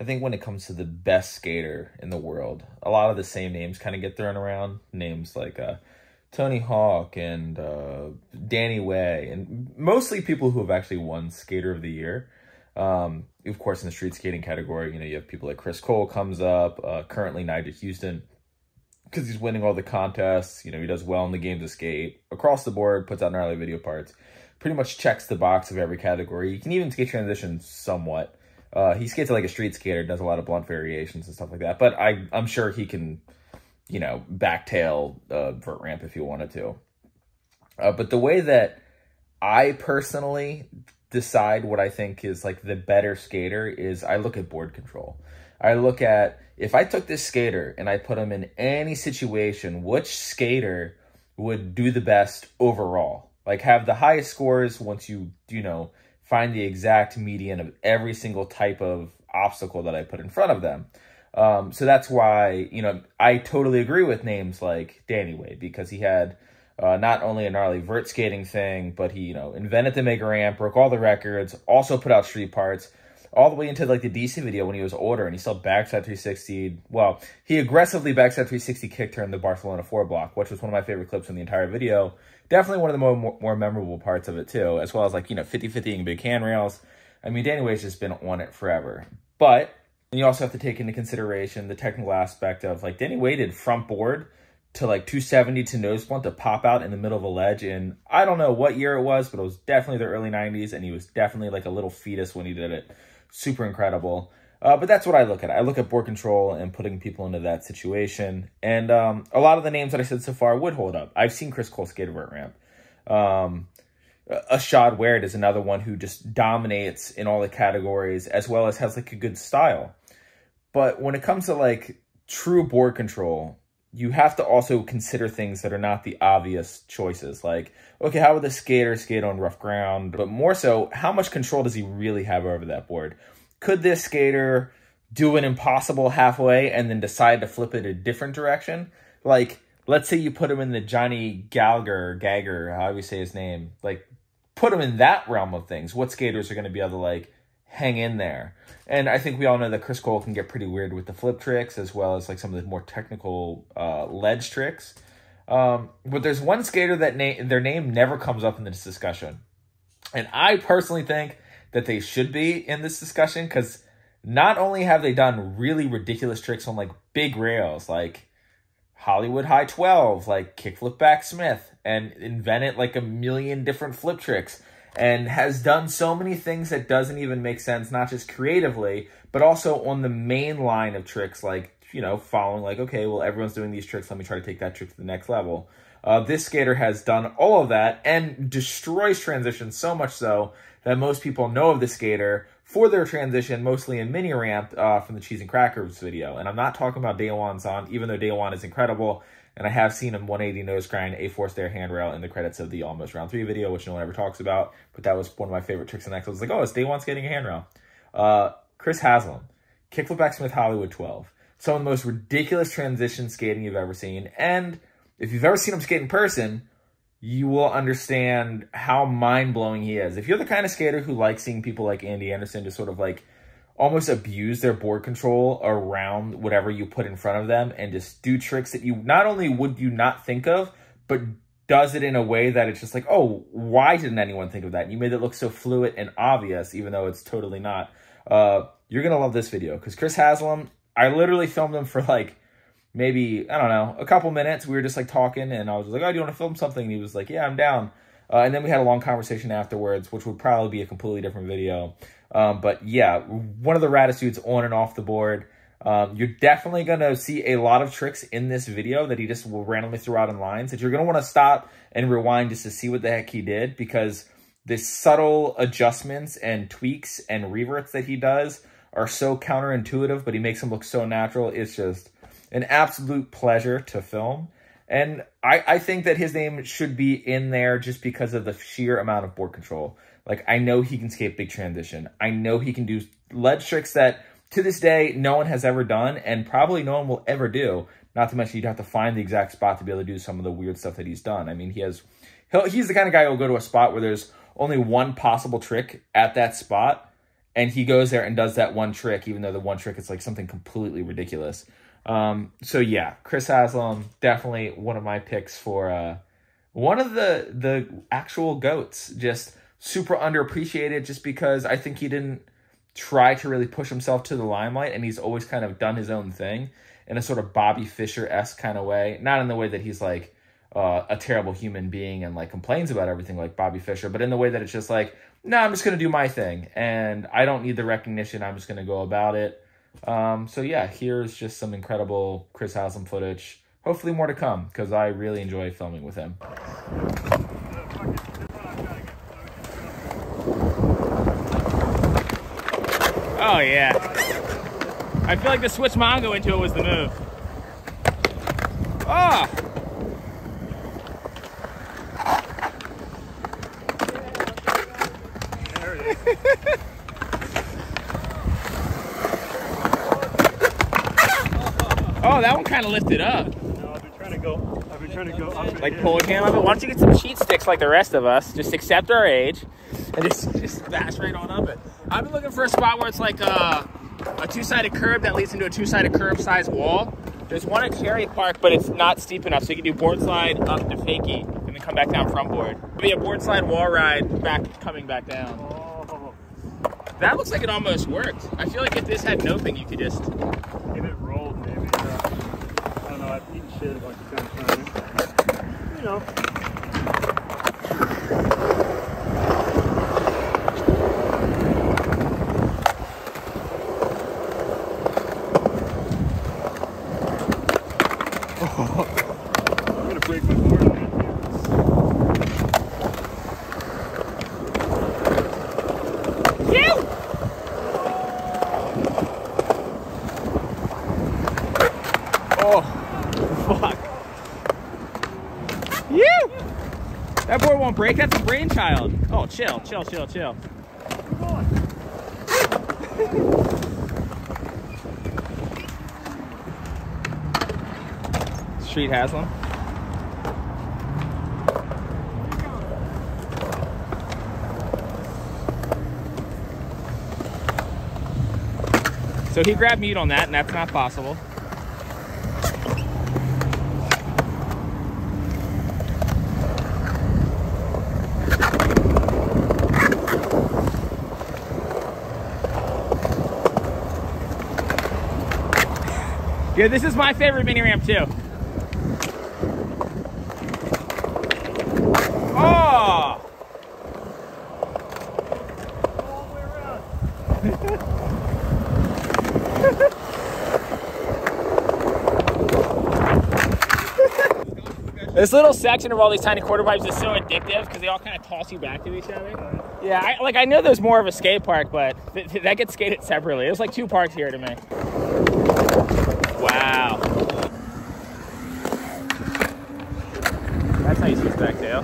I think when it comes to the best skater in the world, a lot of the same names kind of get thrown around. Names like Tony Hawk and Danny Way, and mostly people who have actually won Skater of the Year. Of course, in the street skating category, you have people like Chris Cole comes up, currently Nigel Houston, because he's winning all the contests. He does well in the games of skate. Across the board, puts out gnarly video parts. Pretty much checks the box of every category. You can even skate transitions somewhat. He skates like a street skater, does a lot of blunt variations and stuff like that. But I'm sure he can, backtail vert ramp if he wanted to. But the way that I personally decide what I think is like the better skater is I look at board control. I look at, if I took this skater and I put him in any situation, which skater would do the best overall? Like have the highest scores once you find the exact median of every single type of obstacle that I put in front of them. So that's why, I totally agree with names like Danny Way, because he had not only a gnarly vert skating thing, but he, invented the mega ramp, broke all the records, also put out street parts, all the way into like the DC video when he was older, and he still backside 360'd. Well, he aggressively backside 360 kick turned the Barcelona 4 block, which was one of my favorite clips in the entire video. Definitely one of the more memorable parts of it too, as well as like, 50-50ing big handrails. I mean, Danny Way's just been on it forever. But you also have to take into consideration the technical aspect of like Danny Way did front board to like 270 to nose blunt to pop out in the middle of a ledge. And I don't know what year it was, but it was definitely the early 90s. And he was definitely like a little fetus when he did it. Super incredible. But that's what I look at. I look at board control and putting people into that situation. And a lot of the names that I said so far would hold up. I've seen Chris Cole skate a vert ramp. Ashad Ward is another one who just dominates in all the categories, as well as has like a good style. But when it comes to like true board control, you have to also consider things that are not the obvious choices. Like, okay, how would the skater skate on rough ground? But more so, how much control does he really have over that board? Could this skater do an impossible halfway and then decide to flip it a different direction? Like, let's say you put him in the Johnny Gagger, however you say his name. Like, put him in that realm of things. What skaters are going to be able to, like, hang in there? And I think we all know that Chris Cole can get pretty weird with the flip tricks, as well as, like, some of the more technical ledge tricks. But there's one skater that their name never comes up in this discussion. And I personally think that they should be in this discussion, because not only have they done really ridiculous tricks on like big rails, like Hollywood High 12, like kickflip back Smith, and invented like a million different flip tricks, and has done so many things that doesn't even make sense, not just creatively, but also on the main line of tricks, like, following like, okay, well, everyone's doing these tricks, let me try to take that trick to the next level. This skater has done all of that and destroys transitions so much so that most people know of the skater for their transition, mostly in mini ramp from the Cheese and Crackers video. And I'm not talking about Daewon's on, even though Daewon is incredible. And I have seen him 180 nose grind, A4 stair handrail in the credits of the Almost Round 3 video, which no one ever talks about. But that was one of my favorite tricks in X. I was like, oh, it's Daewon skating a handrail. Chris Haslam, kickflip back Smith Hollywood 12. Some of the most ridiculous transition skating you've ever seen. And if you've ever seen him skate in person, you will understand how mind-blowing he is. If you're the kind of skater who likes seeing people like Andy Anderson just sort of like almost abuse their board control around whatever you put in front of them and just do tricks that you not only would you not think of, but does it in a way that it's just like, oh, why didn't anyone think of that? And you made it look so fluid and obvious, even though it's totally not. You're going to love this video, because Chris Haslam, I literally filmed him for like maybe, I don't know, a couple minutes. We were just like talking, and I was like, oh, do you want to film something? And he was like, yeah, I'm down. And then we had a long conversation afterwards, which would probably be a completely different video. But yeah, one of the raddest dudes on and off the board. You're definitely going to see a lot of tricks in this video that he just will randomly throw out in lines that you're going to want to stop and rewind just to see what the heck he did, because the subtle adjustments and tweaks and reverts that he does are so counterintuitive, but he makes them look so natural. It's just an absolute pleasure to film. And I think that his name should be in there just because of the sheer amount of board control. Like, I know he can skate big transition. I know he can do ledge tricks that, to this day, no one has ever done, and probably no one will ever do. Not to mention, you'd have to find the exact spot to be able to do some of the weird stuff that he's done. I mean, he's the kind of guy who will go to a spot where there's only one possible trick at that spot, And he goes there and does that one trick, even though the one trick is like something completely ridiculous. So yeah, Chris Haslam, definitely one of my picks for one of the actual GOATs. Just super underappreciated just because I think he didn't try to really push himself to the limelight, and he's always kind of done his own thing in a sort of Bobby Fischer-esque kind of way. Not in the way that he's like a terrible human being and like complains about everything like Bobby Fischer, but in the way that it's just like, no, I'm just going to do my thing, and I don't need the recognition. I'm just going to go about it. So yeah, here's just some incredible Chris Haslam footage. Hopefully more to come, because I really enjoy filming with him. Oh yeah. I feel like the switch Mongo into it was the move. Oh! Oh, that one kind of lifted up. No, I've been trying to go up and like pull a can of it. Why don't you get some cheat sticks like the rest of us? Just accept our age and just bash right on up it. I've been looking for a spot where it's like a two-sided curb that leads into a two-sided curb-sized wall. There's one at Cherry Park, but it's not steep enough, so you can do board slide up to Fakie and then come back down front board. It'll be a board slide wall ride coming back down. Oh. That looks like it almost worked. I feel like if this had noping, you could just... If it rolled, maybe. I don't know, I've eaten shit a bunch of times. You know. I'm gonna break my board on it. Oh, fuck. You! That board won't break. That's a brainchild. Oh, chill. Street Haslam. So he grabbed mute on that, and that's not possible. Yeah, this is my favorite mini ramp too. Oh! All the way around. This little section of all these tiny quarter pipes is so addictive because they all kind of toss you back to each other. Yeah, I know there's more of a skate park, but that gets skated separately. There's like two parks here to me. Wow. That's how you switch back tail.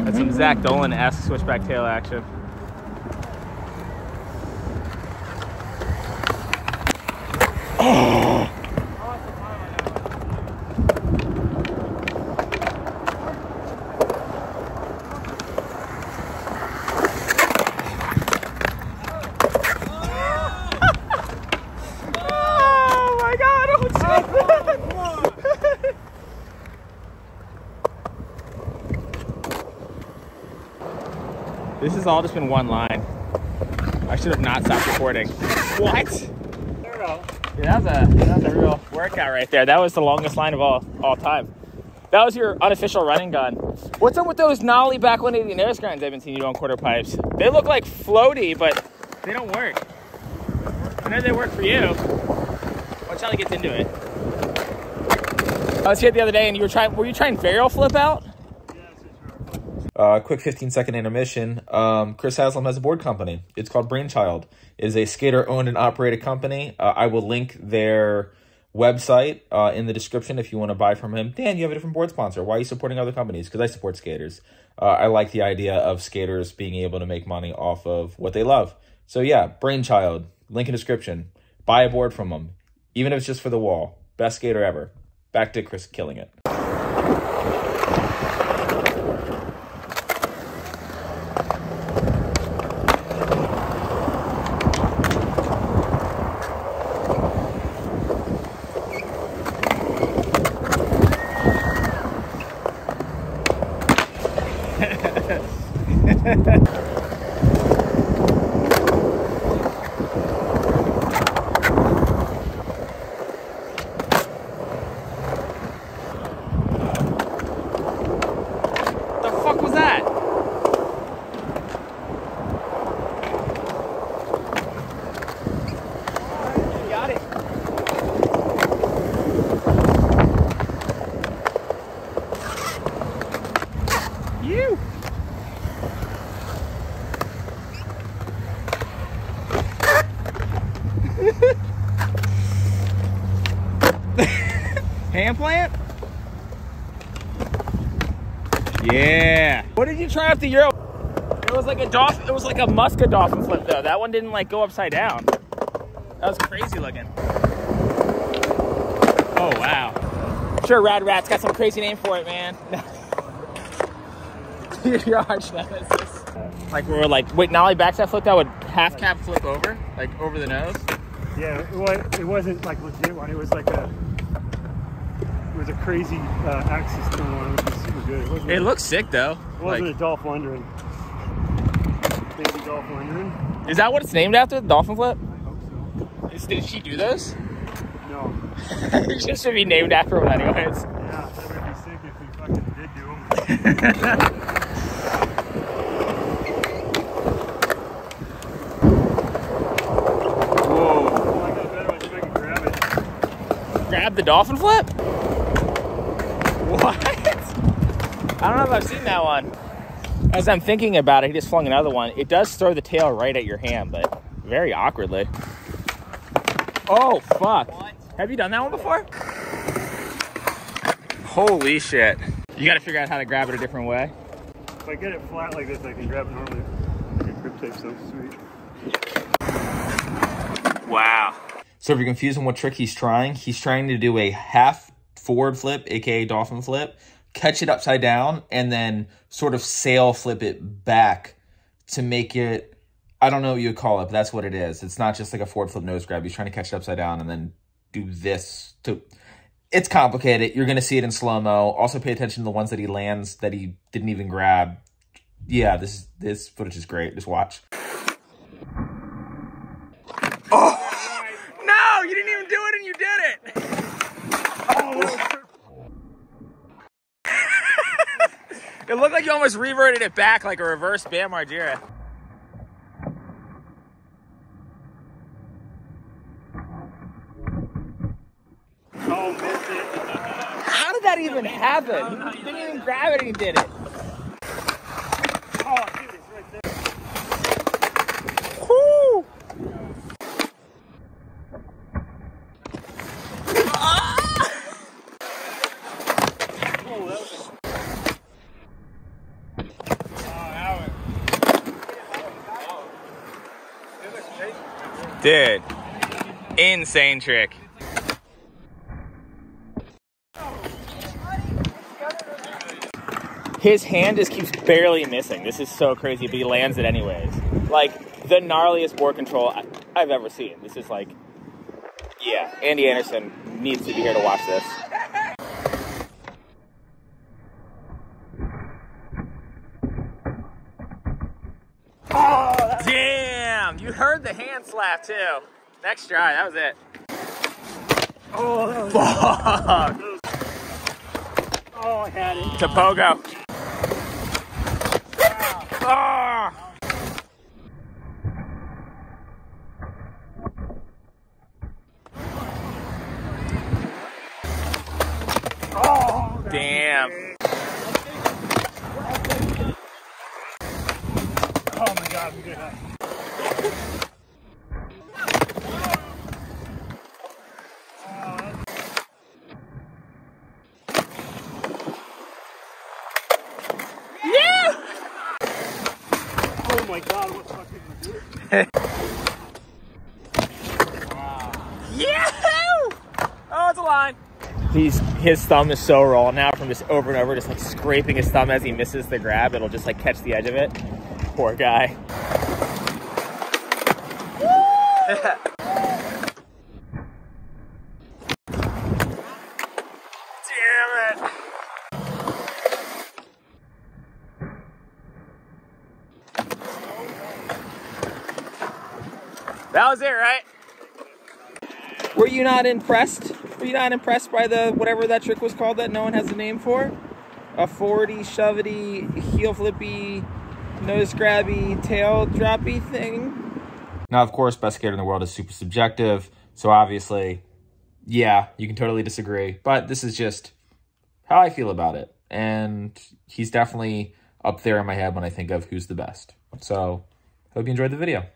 That's some Zach Dolan-esque switchback tail action. Oh! This has all just been one line. I should have not stopped recording. What? Yeah, that was a real workout right there. That was the longest line of all time. That was your unofficial running gun. What's up with those nollie back 180 nose grinds I've been seeing you do on quarter pipes? They look like floaty, but they don't work. I know they work for you. Watch how he gets into it. I was here the other day and were you trying varial flip out? Quick 15-second intermission. Chris Haslam has a board company. It's called Brainchild. It is a skater-owned and operated company. I will link their website in the description if you want to buy from him. Dan, you have a different board sponsor. Why are you supporting other companies? Because I support skaters. I like the idea of skaters being able to make money off of what they love. So yeah, Brainchild. Link in description. Buy a board from them, even if it's just for the wall. Best skater ever. Back to Chris killing it. The fuck was that? Got it. You. Hand plant? Yeah. What did you try off the Euro? It was like a dolphin. It was like a Musca dolphin flip though. That one didn't like go upside down. That was crazy looking. Oh wow. Sure, Rad Rat's got some crazy name for it, man. Your arch nemesis. Like we were like, wait, nollie backside flip that would half cap flip over, like over the nose. Yeah, it wasn't like legit one. It was like a crazy axis turn one, which was super good. It looks sick though. It wasn't a Dolph Lundgren. Baby Dolph Lundgren. Is that what it's named after? The dolphin flip? I hope so. Did she do those? No. It just should be named after one anyways. Yeah, that would be sick if we fucking did do them. Grab the dolphin flip? What? I don't know if I've seen that one. As I'm thinking about it, he just flung another one. It does throw the tail right at your hand, but very awkwardly. Oh, fuck. What? Have you done that one before? Holy shit. You gotta figure out how to grab it a different way. If I get it flat like this, I can grab it normally. Your grip tape's so sweet. Wow. So if you're confused on what trick he's trying to do a half forward flip, aka dolphin flip, catch it upside down, and then sort of sail flip it back to make it, I don't know what you would call it, but that's what it is. It's not just like a forward flip nose grab. He's trying to catch it upside down and then do this. It's complicated. You're going to see it in slow-mo. Also pay attention to the ones that he lands that he didn't even grab. Yeah, this footage is great. Just watch. Oh! No, you didn't even do it and you did it! Oh, it looked like you almost reverted it back like a reverse Bam Margera. oh, missed it. How did that even happen? He didn't even grab it and he did it. Oh, dude, it's right there. Woo! Dude, insane trick. His hand just keeps barely missing. This is so crazy, but he lands it anyways. Like, the gnarliest board control I've ever seen. This is like, yeah, Andy Anderson needs to be here to watch this. Oh, damn! You heard the hand slap too. Next try, that was it. Oh, that was Fuck! Oh, I had it. To Pogo. Oh. Oh, Damn. Oh my God, we did that. Oh my God, what the fuck did you do? Wow. Yeah! Oh, it's a line. His thumb is so raw now from just over and over, just like scraping his thumb as he misses the grab. It'll just like catch the edge of it. Poor guy. Damn it. That was it, right? Were you not impressed? Were you not impressed by the, whatever that trick was called that no one has a name for? A 40, shovety, heel flippy, nose grabby, tail droppy thing? Now, of course, best skater in the world is super subjective. So obviously, yeah, you can totally disagree. But this is just how I feel about it. And he's definitely up there in my head when I think of who's the best. So, hope you enjoyed the video.